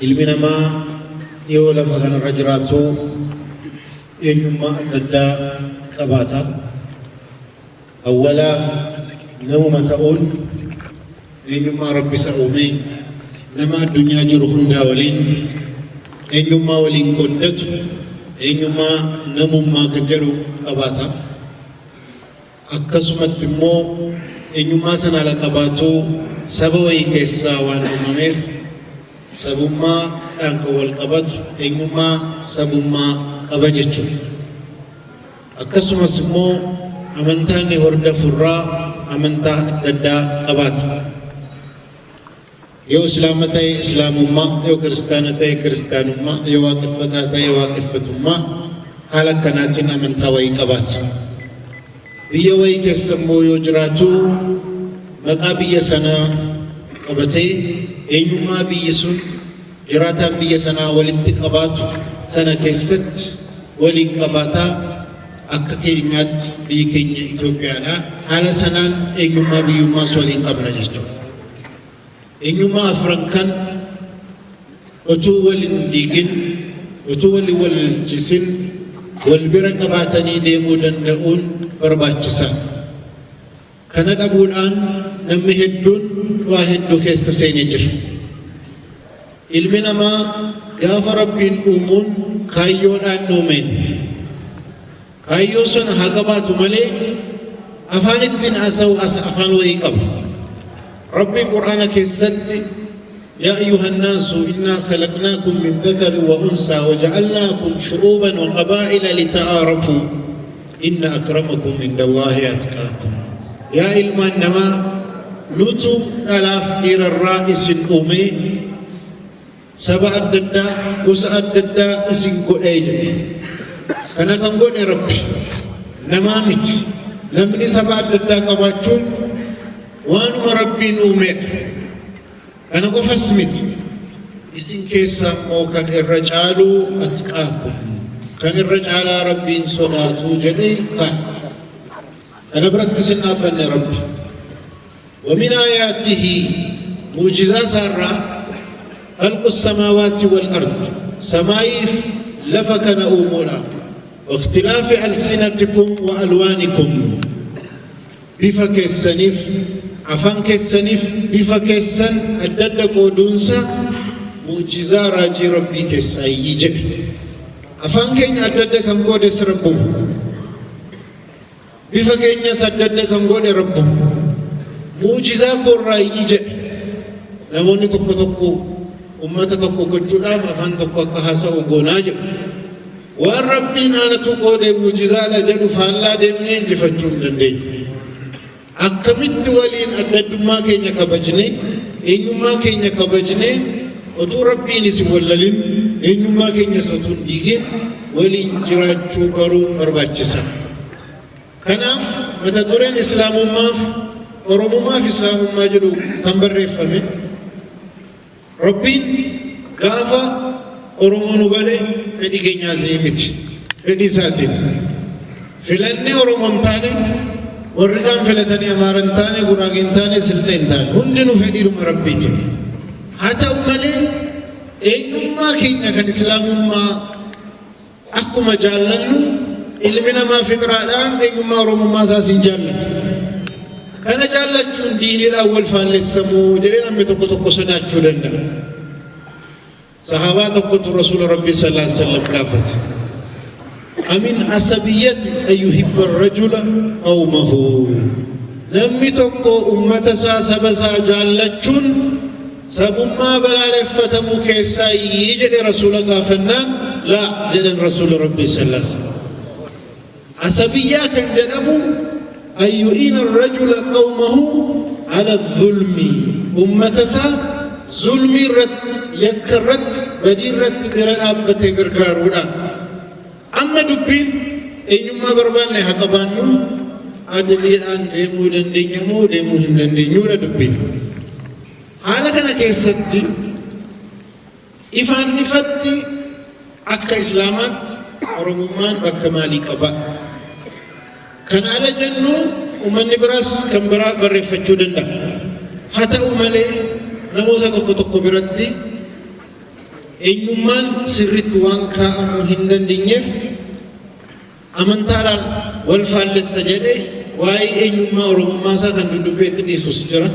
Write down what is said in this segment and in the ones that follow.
ilmi namaa yoo lafa kanarra jiraatu eenyummaa adda addaa qabaata. Awwala namuma ta'uun eenyummaa Rabbi isa uume nama addunyaa jiru hundaa waliin eenyummaa waliin qooddatu eenyummaa namummaa kan jedhu qabaata. Akkasumatti immoo eenyummaa sana ala qabaatu saba wayii keessaa waan uumameef sabummaadhaan kan wal qabatu eenyummaa sabummaa qaba jechuudha. Akkasumas immoo amantaan ni hordofurraa amantaa adda addaa qabaata. Yoo islaama ta'e islaamummaa, yoo kiristaana ta'e kiristaanummaa, yoo waaqeffataa ta'e waaqeffatummaa haala kanaatiin amantaa wayii qabaata. Biyya wayii keessa immoo yoo jiraatu maqaa biyya sanaa qabatee eenyummaa biyyi sun jiraataan biyya sanaa walitti qabaatu sana keessatti waliin qabaataa. Akka keenyaatti biyyi keenya Itoophiyaadha. Haala sanaan eenyummaa biyyummaas waliin qabna jechuudha. Eenyummaa afran kan utuu waliin diigin, utuu waliin wal jisin, wal bira qabaatanii deemuu danda'uun barbaachisaa. Kana dhabuudhaan namni hedduun waa hedduu keessa seenee jira. Ilmi namaa gaafa Rabbiin uumuun kaayyoodhaan uumeen. Kayyoo sana haa qabaatu malee afaan ittiin haasa'u afaan wayii qaba. Rabbi Qur'aana keessatti yaa ayyuhan naasu innaa khalaqnaakum min dhakarin wa unsaa wa ja'alnaakum shu'uuban wa qabaa'ila lita'aarafuu inna akramakum indallaahi atqaakum. Yaa ilmaan namaa nutu dhalaaf dhiirarraa isin uume saba adda addaa gosa adda addaa isin godhee jedhe. Kana kan godhe Rabbi namaa miti. Namni saba adda addaa qabaachuun waanuma Rabbiin uumedha. Kana qofas miti. Isin keessaa immoo kan irra caalu atqaakum, kan irra caalaa Rabbiin sodaatu jedhee kaa'e. Kana biratti isin dhaabbanne Rabbi. ومن آياته معجزات سارة خلق السماوات والأرض سمايف لفكن أمولا واختلاف ألسنتكم وألوانكم بفك السنف عفانك السنف بفك السن أدد قدونسا معجزة راجي ربي كسايجة عفانك أدد كم قدس ربهم بفك أدد كم قدس ربهم معجزة قرائيجة نموني تقو تقو أمة تقو كجرام أفان تقو كهاسا وقوناجة waan Rabbiin aanatu qoodee muujizaadha jedhu faallaa deemnee injifachuu hin dandeenyu. Akkamitti waliin addaddummaa keenya kabajnee eenyummaa keenya kabajnee utuu Rabbiin isin wallalin eenyummaa keenya osoo hin diigin waliin jiraachuu baruun barbaachisa. Kanaaf mata dureen islaamummaaf oromummaaf islaamummaa jedhu kan barreeffame Rabbiin gaafa Oromoon galee fedhii keenyaatiin miti. Fedhii isaatiin. Filannee Oromoon taane warri kaan filatanii Amaaran taane Guraageen taane Silxeen taane hundinuu fedhiidhuma Rabbiitiin. Haa ta'u malee eenyummaa keenya kan islaamummaa akkuma jaallannu ilmi namaa fiqraadhaan eenyummaa Oromummaa isaas hin jaallatu. Kana jaallachuun diiniidhaan wal faalleessamuu jedhee namni tokko tokko sodaachuu danda'a. صحابات قلت رسول ربي صلى الله عليه وسلم كافت أمن عصبية أن يحب الرجل قومه نمي تقو أمة سبسا جالتشون سبما بلا لفتم كيسا يجد رسول الله فنان لا جد رسول ربي صلى الله عليه وسلم عصبية كان جنبه أن يؤين الرجل قومه على الظلم أمة ظلمي رت يكرت بدي رت غير أبته غرغارونا أما دبين إنما بربان له هكبانو أدلين أن دمو دندينيمو دمو هندندينيو دبين هذا كنا كيستي إفان نفتي أكا إسلامات ورمومان بكمالي كبا كان على جنو ومن براس كم برا برفتشو دندا حتى أمالي namoota tokko biratti eenyummaan sirriitti waan kaa'amuu hin dandeenyeef amantaadhaan wal faallessa jedhee waa'ee eenyummaa oromummaa isaa kan dudubbeetti dhiisus jira.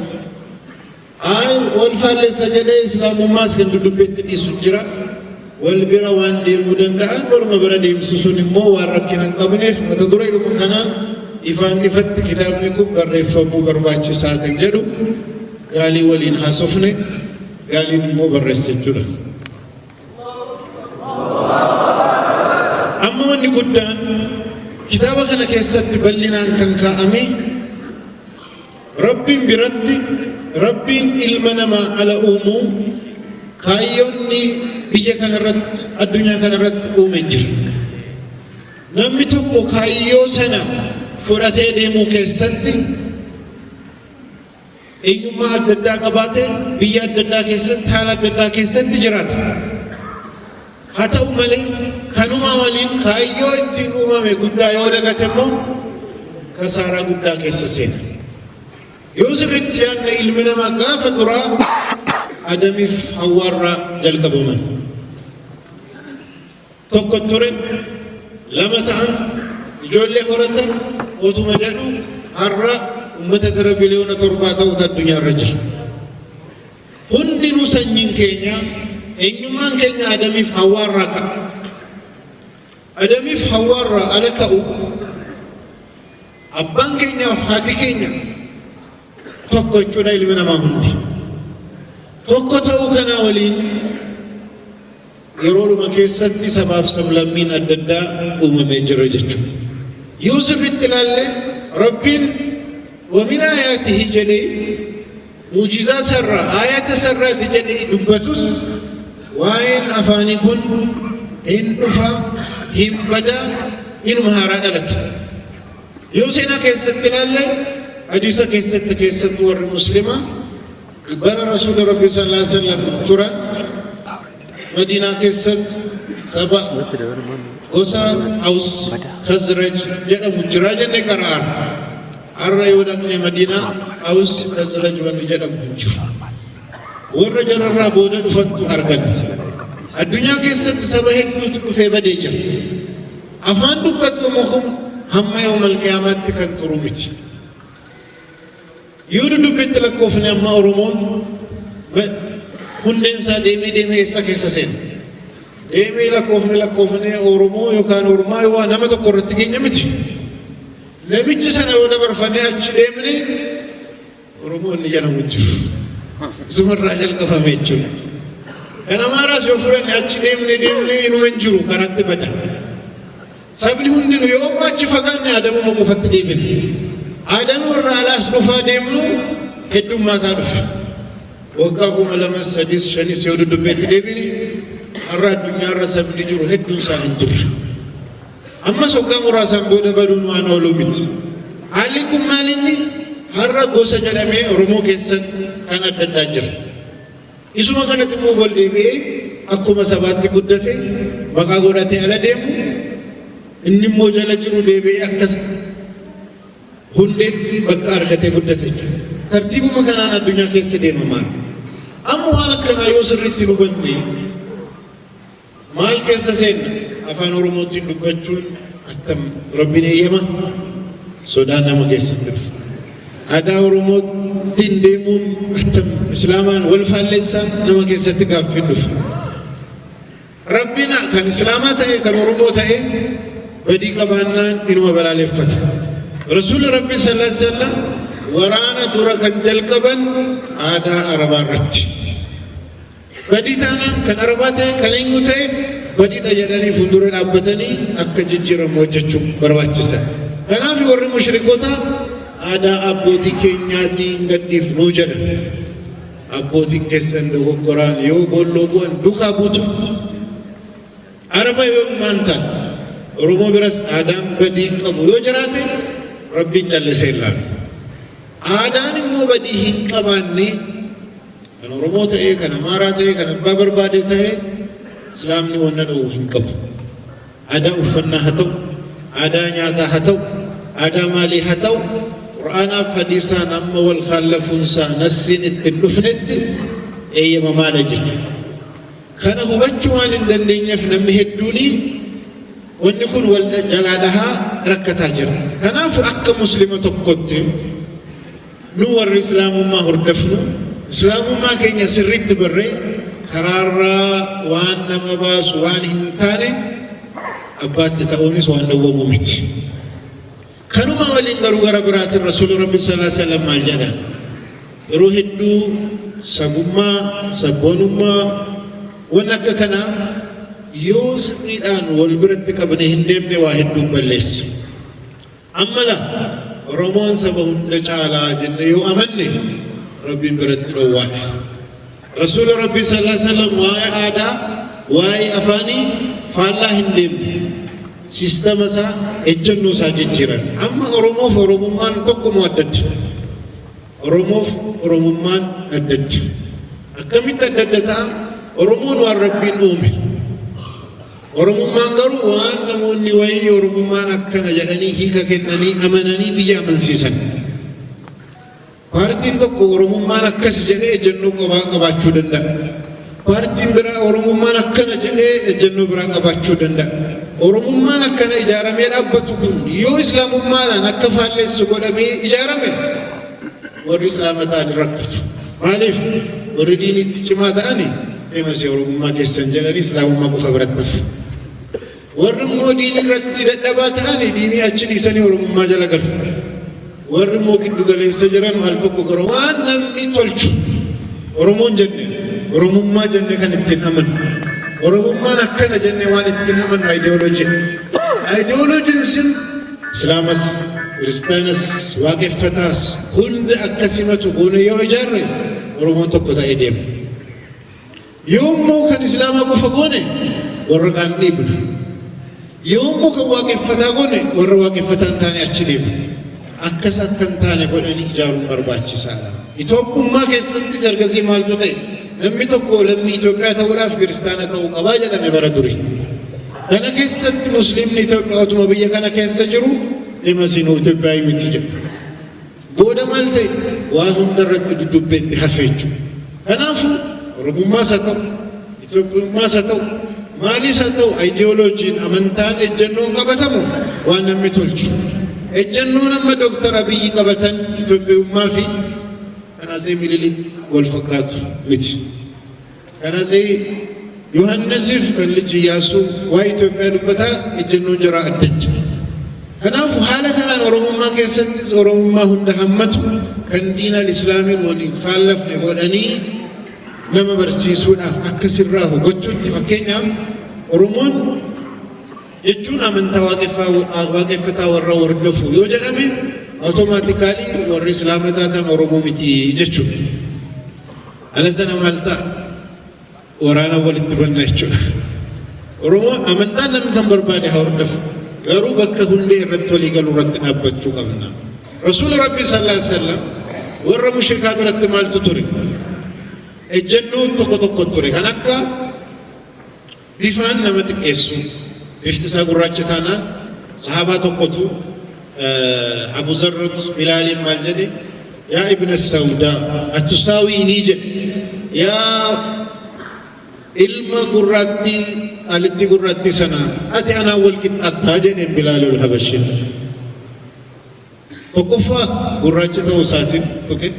Wal faallessa jedhee islaamummaas kan dudubbeetti dhiisus jira. Wal bira waan deemuu danda'an waluma bira deemsisuun immoo waan rakkina hin qabneef mata duree dhuma kanaan ifaan ifatti kitaabni kun barreeffamuu barbaachisaa kan jedhu gaalii waliin haasofne gaaliin immoo barreesse jechuudha. Amma wanni guddaan kitaaba kana keessatti bal'inaan kan kaa'ame Rabbiin biratti Rabbiin ilma namaa ala uumuu kaayyoonni biyya kanarratti addunyaa kanarratti uume jiru. Namni tokko kaayyoo sana fudhatee deemuu keessatti eenyummaa adda addaa qabaatee biyya adda addaa keessatti haala adda addaa keessatti jiraata. Haa ta'u malee kanuma waliin kaayyoo ittiin uumame guddaa yoo dagate immoo kasaaraa guddaa keessa seena. Yoo sirriitti yaadne ilmi namaa gaafa duraa Adamiif Hawwaarraa jalqabaman. Tokko ture, lama ta'an, ijoollee horatan, otuma jedhu har'a uummata gara biliyoona 7 ta'utu addunyaarra jira. Hundinuu sanyiin keenya eenyummaan keenya Adamiif Hawwaarraa ka'a. Adamiif Hawwaarraa ala ka'u abbaan keenyaaf haati keenya tokko jechuudha ilmi namaa hundi. Tokko ta'uu kana waliin yeroodhuma keessatti sabaaf sablammiin adda addaa uumamee jira jechuudha. Yoo sirriitti ilaalle Rabbiin ومن آياته جدي موجزات سرّا آيات سرّا جدي دبتوس وين أفاني كن إن أفا هم بدا إن مهارات لك يوسينا كيست تلالي حديثة كيست ور مسلمة بر رسول ربي صلى الله عليه وسلم تران مدينة كيست سبا غوسا أوس خزرج جدا مجراجا نكرار arra yoo dhaqne Madiinaa Awus Khazraj wanni jedhamu hin jiru. Warra jararraa booda dhufantu argame. Addunyaa keessatti saba hedduutu dhufee badee jira. Afaan dubbatamu kun hamma yawmal qiyaamaatti kan turu miti. Yoo dubbitti lakkoofne amma Oromoon hundeen isaa deemee eessa keessa seena. Deemee lakkoofne Oromoo yookaan Oromaa waa nama tokko irratti keenya miti. Namichi sana yoo dabarfannee achi deemne Oromoonni jedhamu jiru. Isumarraa jalqabame jechuudha. Kana maaraas yoo fudhanne achi deemne inuma hin jiru karaatti bada. Sabni hundinuu yoo amma achi fagaanne Adamuma qofatti deebine. Adamu irraa alaas dhufaa deemnu heddummaataa dhufe. Waggaa 2, 3, 5 yoo dudubbeetti deebine har'a addunyaarra sabni jiru hedduun isaa hin jirre. Amma soggaa muraasaan booda baduun waan oolu miti. Haalli kun maalinni har'a gosa jedhamee Oromoo keessatti kan adda addaa jira. Isuma kanatti immoo wal deebi'ee akkuma sabaatti guddate maqaa godhatee ala deemu inni immoo jala jiru deebi'ee akkas hundeetti bakka argatee guddate jechuudha. Tartiibuma kanaan addunyaa keessa deemamaa. Amma waan akkanaa yoo sirriitti hubanne maal keessa seenna? Afaan Oromootiin dubbachuun attam Rabbiin eeyyama sodaan nama keessatti dhufa. Aadaa Oromootiin deemuun attam Islaamaan wal faallessaa nama keessatti gaaffii dhufa. Rabbiin kan Islaamaa ta'e kan Oromoo ta'e badii qabaannaan inuma balaaleffata. Rasuulli Rabbii sallallahu alaihi wasallam waraana dura kan jalqaban aadaa Arabaa irratti. Badii taanaan kan Arabaa ta'e kan eenyu ta'e badii jedhanii fuuldura dhaabbatanii akka jijjiiramu hojjechuun barbaachisa. Kanaaf warri mushrikoota aadaa abbootii keenyaatiin gadhiifnuu jedha. Abbootiin keessan dogoggoraan yoo bolloo bu'an duukaa buutu. Araba yoo maantaan Oromoo biras aadaan badii qabu yoo jiraate Rabbiin callisee ilaalu. Aadaan immoo badii hin qabaanne kan Oromoo ta'ee kan Amaaraa ta'ee kan abbaa barbaade ta'ee Islaamni wanna dhowwu hin qabu. Aadaa uffannaa haa ta'u, aadaa nyaataa haa ta'u, aadaa maalii haa ta'u, Qur'aanaaf hadiisaan amma wal khaallafuunsaa nassiin ittiin dhufnetti eeyyamamaa jechuudha. Kana hubachuu waan hin dandeenyeef namni hedduuni wanni kun wal jalaa dhahaa rakkataa jira. Kanaaf akka muslima tokkotti nu warri islaamummaa hordofnu islaamummaa keenya sirriitti barree karaarraa waan nama baasu waan hin taane abbaatti ta'uunis waan dhowwamuu miti. Kanuma waliin garuu gara biraatiin rasuulli rabbi sallallahu alaihi wasallam maal jedha? Yeroo hedduu sabummaa sabboonummaa waan akka kanaa yoo sirriidhaan wal biratti qabne hin deemne waa hedduu balleessa. Amma la Oromoon saba hunda caalaa jenne yoo amanne rabbiin biratti dhowwaadha. Rasuulli rabbi sallallahu alaihi wasallam waa'ee aadaa waa'ee afaanii faallaa hin deemne. Sistema isaa ejjennoo isaa jijjiiran. Amma Oromoof Oromummaan tokkuma addatti. Oromoof Oromummaan addatti. Akkamitti adda ta'a? Oromoon waan rabbiin uume. Oromummaan garuu waan namoonni wayii Oromummaan akkana jedhanii hiika kennanii amananii biyya amansiisan. Paartiin tokko Oromummaan akkas jedhee ejjennoo qabaachuu danda'a. Paartiin biraa Oromummaan akkana jedhee ejjennoo biraa qabaachuu danda'a. Oromummaan akkana ijaaramee dhaabbatu kun yoo islaamummaadhaan akka faalleessu godhamee ijaarame warri islaama ta'anii rakkatu. Maaliif warri diiniitti cimaa ta'anii deemasee Oromummaa keessan jedhanii islaamummaa qofa biratti hafu. Warri immoo diinii irratti dadhabaa ta'anii diinii achi dhiisanii Oromummaa jala galu. Warri immoo giddu galeessa jiran al tokko garuu waan namni tolchu Oromoon jenne Oromummaa jenne kan ittiin amanu. Oromummaan akkana jenne waan ittiin amanu ideoloojii. Ideoloojiin sun Islaamas, Kiristaanas, Waaqeffataas hunda akkasimatu goone yoo ijaarre Oromoon tokko ta'ee deema. Yoo immoo kan Islaamaa qofa goone warra kaan dhiibna. Yoo immoo kan Waaqeffataa goone warra Waaqeffataan taane achi dhiibna. Akkas akka hin taane godhanii ijaaruun barbaachisaadha. Itoophiyummaa keessattis ergasii maaltu ta'e? Namni tokko lammii Itoophiyaa ta'uudhaaf kiristaana ta'uu qabaa jedhame bara durii. Kana keessatti musliimni Itoophiyaatuma biyya kana keessa jiru dhimma siinuu Itoophiyaa miti jedhu. Booda maal ta'e? Waa hunda irratti dudubbeetti hafe jechuudha. Kanaafuu Oromummaas haa ta'u, Itoophiyummaas haa ta'u, maalis haa ta'u ideoloojiin amantaan ejjennoon qabatamu waan namni tolchu. Ejjennoon amma Dooktar Abiyyi qabatan Itoophiyummaa fi kanasee Minilik wal fakkaatu miti. Kanasee Yohaannisiif kan liji Iyyaasuu waa Itoophiyaa dubbataa ejjennoon jira adda adda. Kanaafuu haala kanaan Oromummaa keessattis Oromummaa hunda hammatu kan diinal Islaamiin waliin faallafne godhanii nama barsiisuudhaaf akka sirraa gochuutti fakkeenyaaf Oromoon jechuun amantaa waaqeffataa warra hordofu yoo jedhame automaatikaalii warri Islaama taatan Oromoo miti jechuudha. Alasana maal ta'a? Waraana walitti banna jechuudha. Oromoon amantaa namni kan barbaade haa hordofu. Garuu bakka hundee irratti walii galuu irratti dhaabbachuu qabna. Rasuulli Rabbi sallallahu alaihi wasallam warra mushrikaa biratti maaltu ture? Ejjennoo tokko tokko ture. Kan akka bifaan nama xiqqeessu. Bifti isaa gurraacha taanaan sahaabaa tokkotu Abu Zarrat Bilaaliin maal jedhe? Yaa ibna Sawdaa atusaawinii jedhe. Yaa ilma gurraattii alitti gurraattii sana ati anaa wal qixxaattaa jedheen Bilaalul Habashiin. Tokkoffaa gurraacha ta'uu isaatiin tuqe.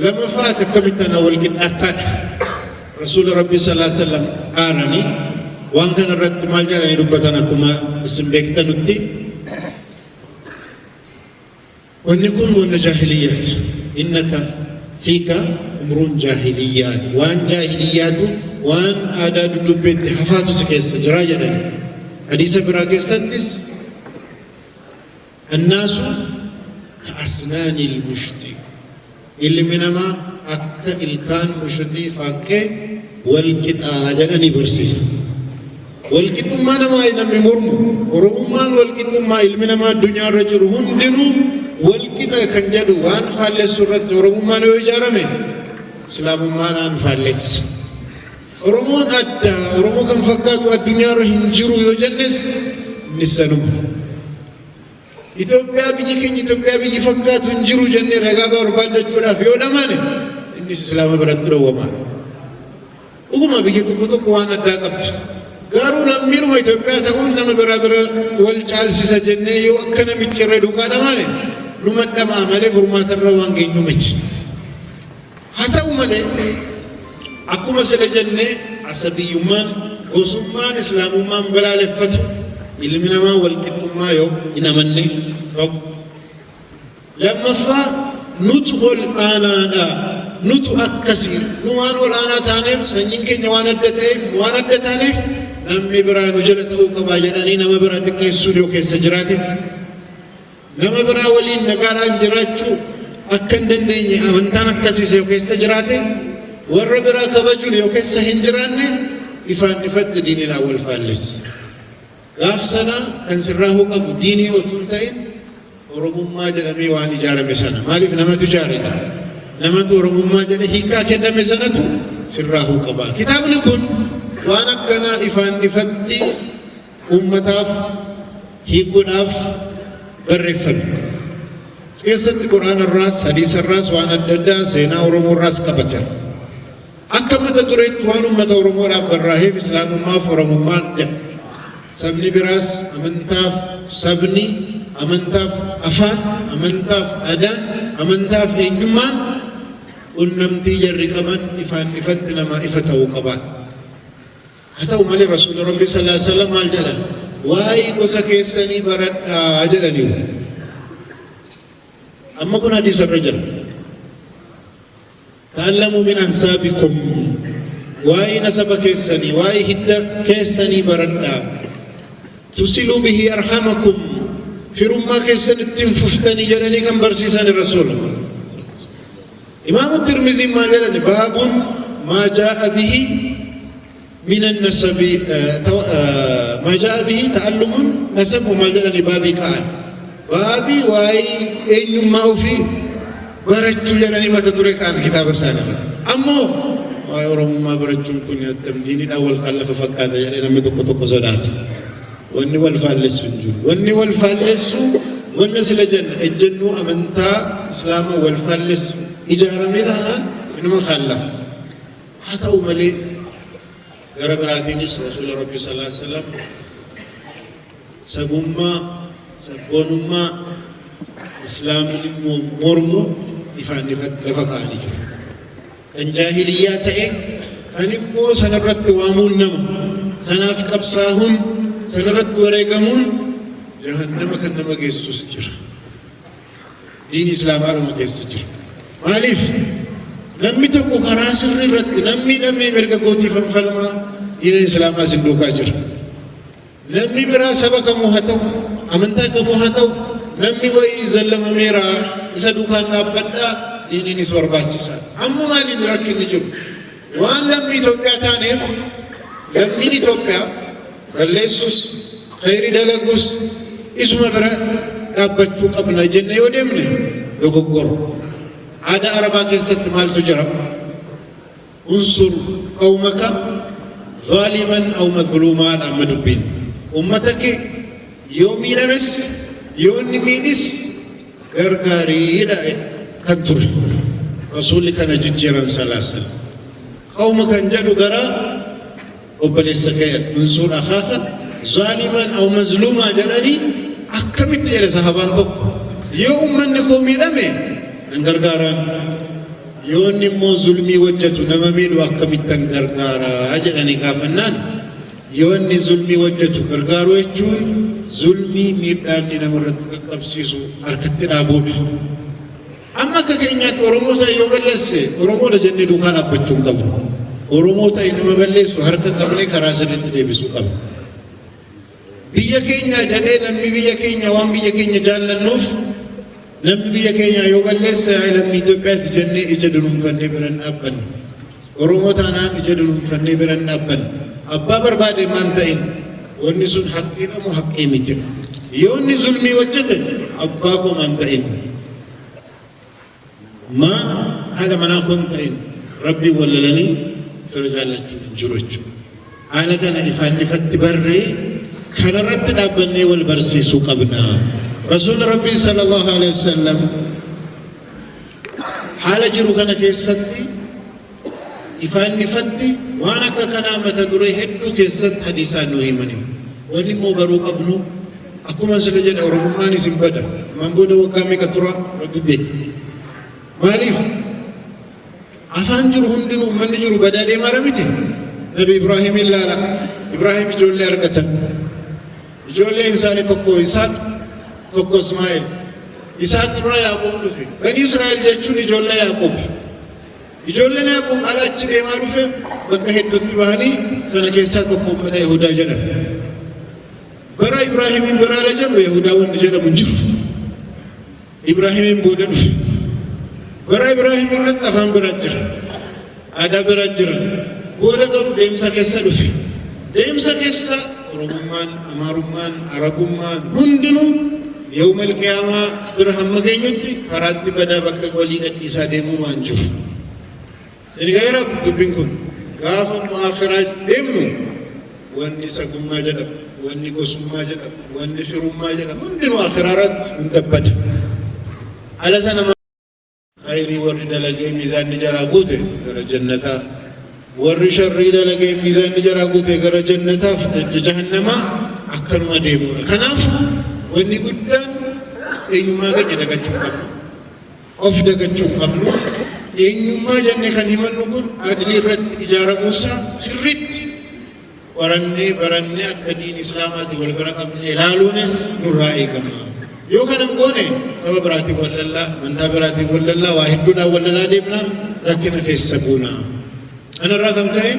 Lammaffaa ati akkamitti anaa wal qixxaattaadha. Rasuulli Rabbi sallallahu alaihi wasallam aaranii waan kana irratti maal jedhanii dubbatan akkuma isin beektanutti wanni kun wanna jaahiliyyaati. Innaka hiika umruun jaahiliyyaati. Waan jaahiliyyaatu waan aadaa dudubbeetti hafaatu si keessa jira jedhani. Hadiisa biraa keessattis annaasu ka'asnaani ilmushti. Ilmi namaa akka ilkaan mushatii faaqqee wal qixaa jedhanii barsiisa. Walqixxummaa namaa namni mormu Oromummaan walqixxummaa ilmi namaa addunyaa irra jiru hundinuu walqixa kan jedhu waan faalleessu irratti Oromummaan yoo ijaarame Islaamummaan faalleessa. Oromoon adda Oromoo kan fakkaatu addunyaa irra hin jiru yoo jennes ni sanuma. Itoophiyaa biyyi keenya Itoophiyaa biyyi fakkaatu hin jiru jennee ragaa barbaadachuudhaaf yoo dhamaane innis Islaama biratti dhowwama. uguma biyya tokko waan addaa qabdi garuu lammiinuma Itoophiyaa ta'uun nama bira wal caalsisa jennee yoo akka namichi irra dhugaadha malee numa dhamaa malee furmaatarra waan geenyu miti haa ta'u malee akkuma sila jennee asabiyyummaan gosummaan islaamummaan balaaleffatu ilmi namaa walqixxummaa yoo hin amanne tokko lammaffaa nutu ol aanaadha nutu akkasii nu waan ol aanaa taaneef sanyiin keenya waan adda ta'eef waan adda taaneef namni biraa nu jala ta'uu qabaa jedhanii nama biraa xiqqeessuu yoo keessa jiraate nama biraa waliin nagaadhaan jiraachuu akka hin dandeenye amantaan akkasiis yoo keessa jiraate warra biraa kabajuun yoo keessa hin jiraanne ifaan ifatti diiniidhaan wal faallessa gaaf sana kan sirraahuu qabu diinii otoo hin ta'in oromummaa jedhamee waan ijaarame sana maaliif namatu ijaaredha namatu oromummaa jedhe hiikaa kenname sanatu sirraahuu qaba kitaabni kun waan akkanaa ifaan ifatti ummataaf hiikuudhaaf barreeffame keessatti quraana irraas hadiisa irraas waan adda addaa seenaa oromoo irraas qabata akka mata dureetti waan ummata oromoodhaaf barraa'eef islaamummaaf oromummaan jedha sabni biraas amantaaf sabni amantaaf afaan amantaaf aadaan amantaaf eenyummaan qunnamtii jarri qaban ifaan ifatti namaa ifa ta'uu qabaa haa ta'u malee rasuulli rabbii sallallahu alaihi wasallam maal jedhan waa'ee gosa keessanii baradhaa jedhaniiru amma kun hadiisa irra jira ta'allamu min ansaabikum waa'ee nasaba keessanii waa'ee hidda keessanii baradhaa tusilu bihi arhamakum firummaa keessan ittiin fuftanii jedhanii kan barsiisan rasuula imaamu tirmizii maal jedhani baabun maa jaa'a bihi من النسب ما جاء به تعلم نسب وما جاء لبابي كان بابي واي إن ما في برجو جاني ما تدري كان كتاب سنة أمو ما يورم ما برجو كن التمدين الأول خلف فكاد يعني لما تكتب قصدات واني والفالس سنجول واني والفالس والنسل جن الجنو أمنتا إسلام والفالس إجارة ميدانا إنما خلف حتى أملي غربراتينيس رسول ربي صلى الله عليه وسلم سبوما سبونما إسلام مرمو إفان لفقاني كان جاهليات كان يبقو سنرد وامون نمو سناف قبصاهم سنرد ورقمون جهنم كان نما قيسوس جر دين إسلام ما قيسوس جر مالف namni tokko karaa sirrii irratti namni mirga gootii fanfalmaa diina islaamaa sinduukaa jira namni biraa saba kamuu haa ta'u amantaa kamuu haa ta'u namni wayii zallamameera isa duukaan dhaabbadhaa diiniinis barbaachisaa amma maaliin rakkinni jiru waan namni Itoophiyaa taaneef lammiin Itoophiyaa balleessus khayrii dalagus isuma bira dhaabbachuu qabna jenne yoo deemne dogoggora عادة عربا كيست مال تجرب انصر قومك ظالما أو مظلوما أحمد بن أمتك يومي نمس يومي مينس غرغاري لا كنتر رسولك نججرا سلاسل قومك انجلوا غرا قبل السكير انصر أخاك ظالما أو مظلوما جلالي أكمت إلى صحابان يوم منكم ينمي gargaaran yoon immoo zulmii wajjatu nama miidhu akkamittan gargaara jedhani gaafannaan yoonni zulmii wajjatu gargaaru jechuun zulmii miidhaanni namarratti qaqqabsiisu harkatti dhaabuudha amma akka keenyaatti oromoota yoo balleesse oromoota jennee duukaa dhaabbachuu hin qabnu oromoota nama balleessu harka qabnee karaa sirriitti deebisuu qabna biyya keenya jedhee namni biyya keenya waan biyya keenya jaallannuuf namni biyya keenya yoo balleesse lammii Itoophiyaatti jennee ija dunuunfannee biran dhaabbanne Oromoo taanaan ija dunuunfannee biran dhaabbanne abbaa barbaade maan ta'in wanni sun haqqiidha moo haqqii miti yoo inni zulmii hojjete abbaa koo maan ta'in maa haadha manaa koon ta'in rabbii wallalanii fira jaallachuun hin jiru jechuudha haala kana ifaan ifatti barree kanarratti dhaabbannee wal barsiisuu qabna رسول ربي صلى الله عليه وسلم حال جرو كان كيستي ifaan ifatti waan akka kanaa mata duree hedduu keessatti hadiisaan nu himani wanni immoo baruu qabnu akkuma sila jedha oromummaan isin bada man booda waggaa meeqa tura rabbi beeka maaliif afaan jiru hundinuu manni jiru badaa deemaa miti nabi Ibrahim ilaala Ibrahim ijoollee argatan ijoollee isaanii tokko Isaaq tokko Ismaa'eel Isaaq irraa Yaaqoob dhufe bani Israa'el jechuun ijoollee Yaaqoob ijoolleen Yaaqoob alachi deemaa dhufe bakka hedduutti bahanii kana keessaa tokko ummata Yihuudaa jedhama bara Ibrahimiin biraa la jedhu Yihuudaa wanti jedhamu hin jiru Ibrahimiin booda dhufe bara Ibrahim irratti afaan biraa jira aadaa biraa jira booda garuu deemsa keessa dhufe deemsa keessa oromummaan amaarummaan arabummaan hundinuu يوم القيامة برهم مجنيتي كراتي بدا بكك ولي قديسا ديمو مانجو يعني غير بينكم غاف مؤخرات ديمو واني سقم ما جدب واني قسم ما جدب واني شروم ما جدب من دين مؤخرات مندبت على سنة خيري ورد لقي ميزان نجرى قوته غير جنتا ورد شري لقي ميزان نجرى قوته غير جنتا جهنم أكل ما ديمو كنافو wanni guddaan eenyummaa keenya dagachuun qabnu of dagachuun qabnu eenyummaa jennee kan himannu kun adilii irratti ijaaramuusaa sirriitti warannee barannee akka diin islaamaatiin wal bira qabnee ilaaluunis nurraa eegama yoo kanan goone saba biraatiin wallallaa amantaa biraatiin wallallaa waa hedduudhaan wallallaa deemna rakkina keessa buuna kanarraa kan ka'e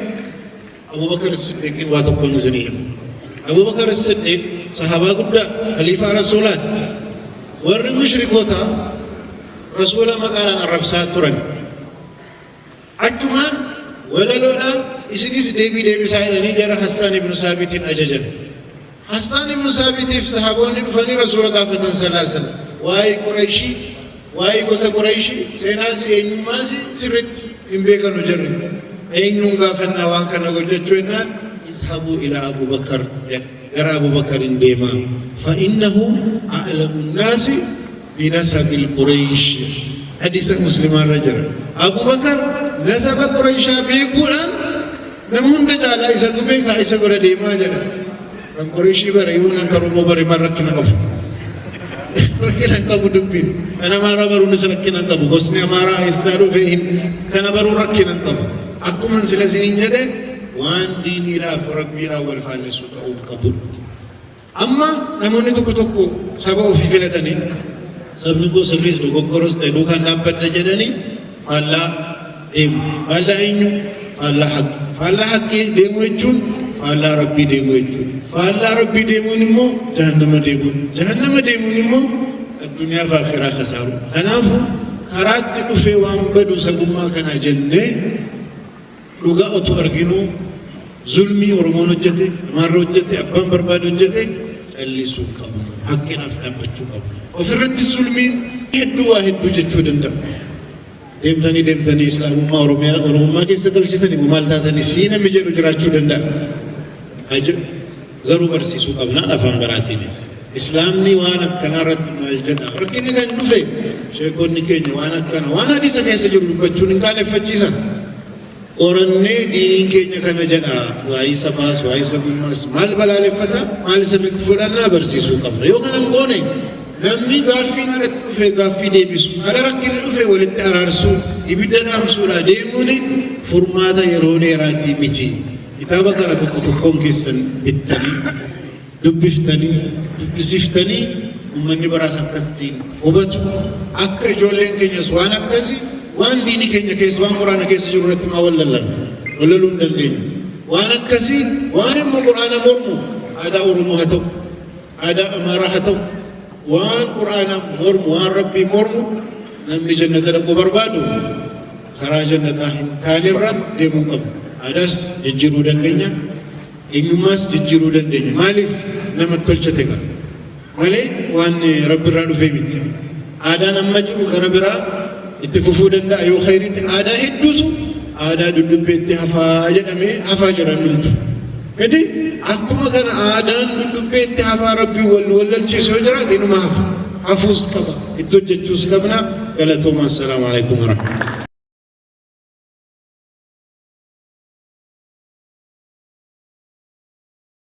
Abubakar Siddiqiin waa tokkoon isinii himu Abubakar Siddiq صحابة قد خليفة رسولات ور مشركوتا رسولا ما قال الرفسات ترن أجمان ولا لولا إسنيس ديبي سائلني جرى حسان بن ثابت أججن حسان بن ثابت في صحابون فني رسول قافة سلاسل واي قريشي واي قوس قريشي سيناس إنماسي سرت إمبيكا نجر إنم قافة نواكا نقول اذهبوا إلى أبو بكر غير أبو بكر ديما فإنه أعلم الناس بنسب القريش حديث مسلم الرجل أبو بكر نسب قريش بيقولان نمون رجال إذا تبيك إذا برا ديما جنا من قريشي برا يونا كرمو برا مركنا قف ركنا قبو دبين أنا مارا برو نسركنا قبو قصني مارا إسارو فيهن كان برو ركنا قبو أكو من سلسلين جده وان ديني را فربي را والفالسو تقوم قبول أما نموني تكو تكو سبا في فلتني سبنكو سبريس لغو قرص تدو كان نابد نجدني فالله ديم فالله إنيو فالله حق فالله حق ديمو يجون فالله ربي ديمو يجون فالله ربي ديمو نمو جهنم ديمو نمو الدنيا فاخرة خسارو خنافو خرات تكفي وانبدو سبما كان جنة لغا أتو أرغنو ظلمي ورمون وجهته مار وجهته أبان برباد وجهته اللي سوق قبل حقنا في نبتشو قبل وفرت الظلمين هدو واحد بجتشو دندم دمتني إسلام ما أوروميا كيسا قلشتني ممالتا تاني سينا مجرد جراتشو دندم أجب غرو برسي سوق قبلنا نفهم براتينيس إسلامني وانا كنارت ماجدنا ركيني كان نفي شيكون نكيني وانا ديسا كيسا جرد بجتشو نكالي فجيسا Orangnya dini kenya kana jana waisa pas waisa gumas mal balale fata mal sabit fulana bersisu kamna yo kana ngone namni gafi na ret fe gafi de bisu ala rakile fe walit ararsu ibidana amsura demuni furmata yerone rati miti kitaba kana tukon kisan bittani dubbiftani dubbisiftani ummanni barasakatti obatu akka jolen kenya swana kasi وان ديني كينيا كيس وان قرآن كيس جرورت ما وللون دلين وان كسي وان ما قرآن مرمو هذا أورمو هتو هذا أمارة هتو وان قرآن مرمو وان ربي مرمو نمني جنة لكو بربادو خرا جنة تاني الرب ديمو قبل هذا ججرو دلين إنماس ججرو دلين مالف نمت كل شتك مالي وان ربي رادو فيمت هذا نمجو كربي اتفوفو دندا يو خيرت آدا هدوسو آدا دودبيت هفا جدامي هفا جرانمتو jadi aku makan adan duduk hafal Rabbi wal ciso jara dinu maaf hafuz kaba itu jejus kabna. Assalamualaikum warahmatullahi wabarakatuh.